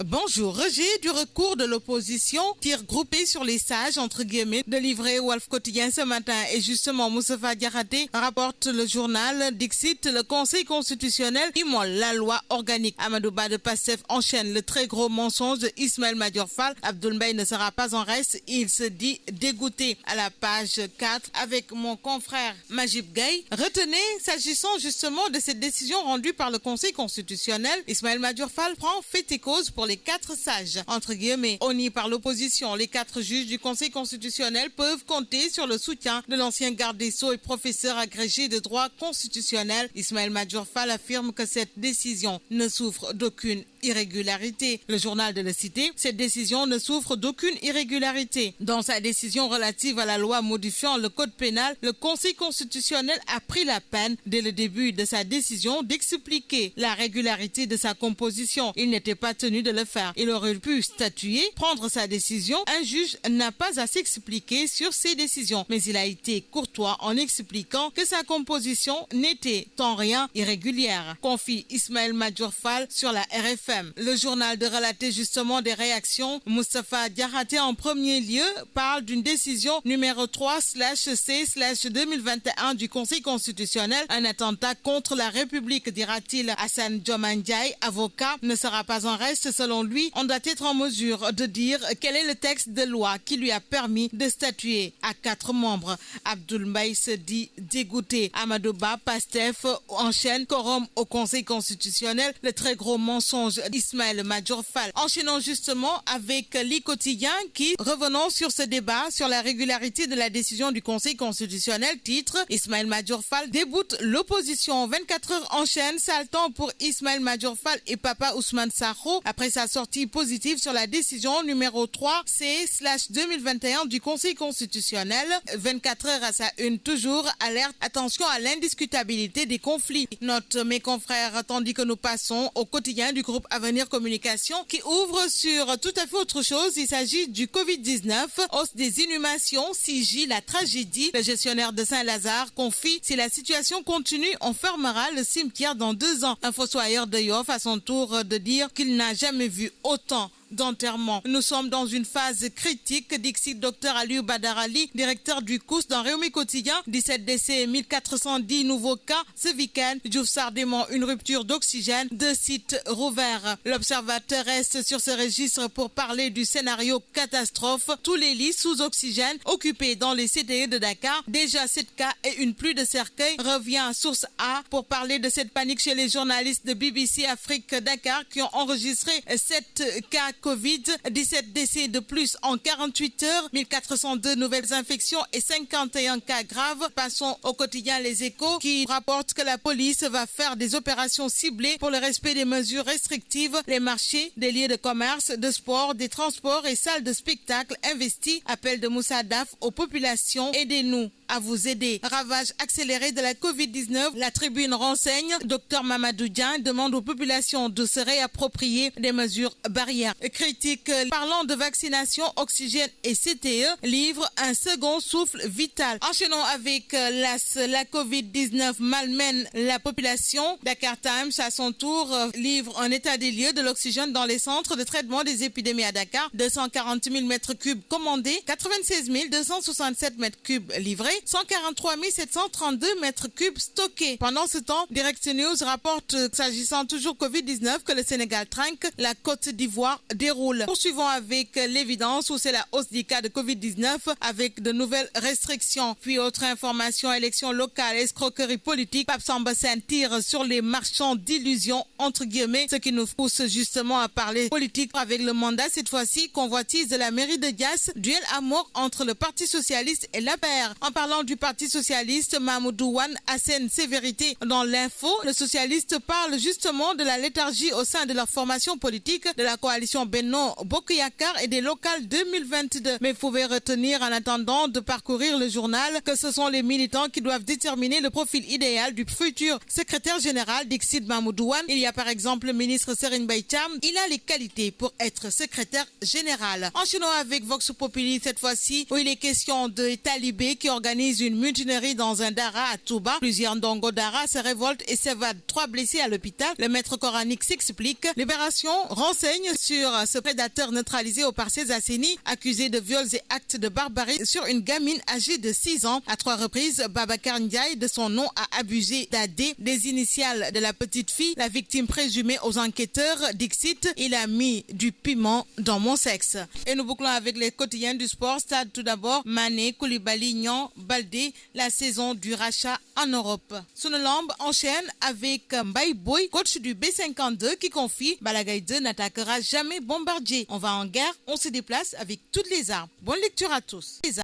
Bonjour. Rejet du recours de l'opposition, tir groupé sur les sages, entre guillemets, de livrer Walf Quotidien ce matin. Et justement, Moustapha Diakhaté rapporte le journal Dixit, le Conseil constitutionnel immole la loi organique. Amadou Ba de Pastef enchaîne le très gros mensonge de Ismaël Madior Fall. Abdoul Mbaye ne sera pas en reste, il se dit dégoûté. À la page 4, avec mon confrère Majib Gaye, retenez, s'agissant justement de cette décision rendue par le Conseil constitutionnel, Ismaël Madior Fall prend fait et cause pour les 4 sages, entre guillemets, honnis par l'opposition. Les 4 juges du Conseil constitutionnel peuvent compter sur le soutien de l'ancien garde des Sceaux et professeur agrégé de droit constitutionnel. Ismaël Madior Fall affirme que cette décision ne souffre d'aucune irrégularité. Le journal de Le Cité, cette décision ne souffre d'aucune irrégularité. Dans sa décision relative à la loi modifiant le code pénal, le Conseil constitutionnel a pris la peine, dès le début de sa décision, d'expliquer la régularité de sa composition. Il n'était pas tenu de le faire. Il aurait pu statuer, prendre sa décision. Un juge n'a pas à s'expliquer sur ses décisions, mais il a été courtois en expliquant que sa composition n'était en rien irrégulière. Confie Ismaël Madior Fall sur la RFM. Le journal de relater justement des réactions. Moustapha Diakhaté en premier lieu parle d'une décision numéro 3/C/2021 du Conseil constitutionnel, un attentat contre la République, dira-t-il. Hassan Diomaye Ndiaye, avocat, ne sera pas en reste. Selon lui, on doit être en mesure de dire quel est le texte de loi qui lui a permis de statuer à 4 membres. Abdoul Mbaye se dit dégoûté. Amadou Ba, Pastef enchaîne quorum au Conseil constitutionnel. Le très gros mensonge Ismaël Madior Fall. Enchaînons justement avec l'I Quotidien qui, revenons sur ce débat sur la régularité de la décision du Conseil constitutionnel, titre Ismaël Madior Fall déboute l'opposition. 24 heures enchaîne, sale temps pour Ismaël Madior Fall et Papa Ousmane Sakho après sa sortie positive sur la décision numéro 3/C/2021 du Conseil constitutionnel. 24 heures à sa une, toujours alerte, attention à l'indiscutabilité des conflits. Note mes confrères, tandis que nous passons au quotidien du groupe Avenir Communication qui ouvre sur tout à fait autre chose. Il s'agit du Covid-19, hausse des inhumations, 6J, la tragédie. Le gestionnaire de Saint-Lazare confie, si la situation continue, on fermera le cimetière dans 2 ans. Un fossoyeur de Yoff à son tour de dire qu'il n'a jamais vu autant d'enterrement. Nous sommes dans une phase critique, dixit Dr Aliou Badarali, directeur du COUS dans Réumi Quotidien. 17 décès, 1410 nouveaux cas ce week-end. Diouf Sardémon, une rupture d'oxygène. 2 sites rouverts. L'observateur reste sur ce registre pour parler du scénario catastrophe. Tous les lits sous oxygène occupés dans les CTE de Dakar. Déjà 7 cas et une pluie de cercueils. Revient à Source A pour parler de cette panique chez les journalistes de BBC Afrique Dakar qui ont enregistré 7 cas Covid, 17 décès de plus en 48 heures, 1402 nouvelles infections et 51 cas graves. Passons au quotidien Les Échos qui rapporte que la police va faire des opérations ciblées pour le respect des mesures restrictives. Les marchés, des lieux de commerce, de sport, des transports et salles de spectacle investis. Appel de Moussa Daf aux populations, aidez-nous à vous aider. Ravage accéléré de la Covid-19, la Tribune renseigne. Dr Mamadou Dian demande aux populations de se réapproprier des mesures barrières. Critique parlant de vaccination, oxygène et CTE, livre un second souffle vital. Enchaînons avec la Covid-19 malmène la population. Dakar Times, à son tour, livre un état des lieux de l'oxygène dans les centres de traitement des épidémies à Dakar. 240 000 mètres cubes commandés, 96 267 mètres cubes livrés, 143 732 mètres cubes stockés. Pendant ce temps, Direct News rapporte, s'agissant toujours Covid-19, que le Sénégal trinque, la Côte d'Ivoire déroule. Poursuivons avec l'évidence où c'est la hausse des cas de Covid-19 avec de nouvelles restrictions. Puis autre information, élections locales, escroquerie politique. Pape Samba Sène tire sur les marchands d'illusions, entre guillemets, ce qui nous pousse justement à parler politique avec le mandat. Cette fois-ci, convoitise de la mairie de Diass, duel à mort entre le Parti Socialiste et l'APR. En parlant du Parti Socialiste, Mahmoudou Wane assène sévérité dans l'info. Le socialiste parle justement de la léthargie au sein de leur formation politique, de la coalition Benno Bokk Yakaar et des locales 2022. Mais vous pouvez retenir en attendant de parcourir le journal que ce sont les militants qui doivent déterminer le profil idéal du futur secrétaire général d'Ixid Mahmoudou Wane. Il y a par exemple le ministre Serigne Mbaye Thiam. Il a les qualités pour être secrétaire général. Enchaînons avec Vox Populi cette fois-ci où il est question de talibés qui organisent organise une mutinerie dans un dara à Touba. Plusieurs ndongo dara se révoltent et s'évadent. 3 blessés à l'hôpital. Le maître coranique s'explique. Libération renseigne sur ce prédateur neutralisé au Parcelles Asseni, accusé de viols et actes de barbarie sur une gamine âgée de 6 ans. À 3 reprises, Babacar Ndiaye, de son nom, a abusé d'AD, des initiales de la petite fille. La victime présumée aux enquêteurs, Dixit, il a mis du piment dans mon sexe. Et nous bouclons avec les quotidiens du sport. Stade tout d'abord, Mané, Koulibaly, Nyan, Baldé, la saison du rachat en Europe. Sonolambe enchaîne avec Mbaye Boy, coach du B52, qui confie Balagaï 2 n'attaquera jamais Bombardier. On va en guerre, on se déplace avec toutes les armes. Bonne lecture à tous. Les armes.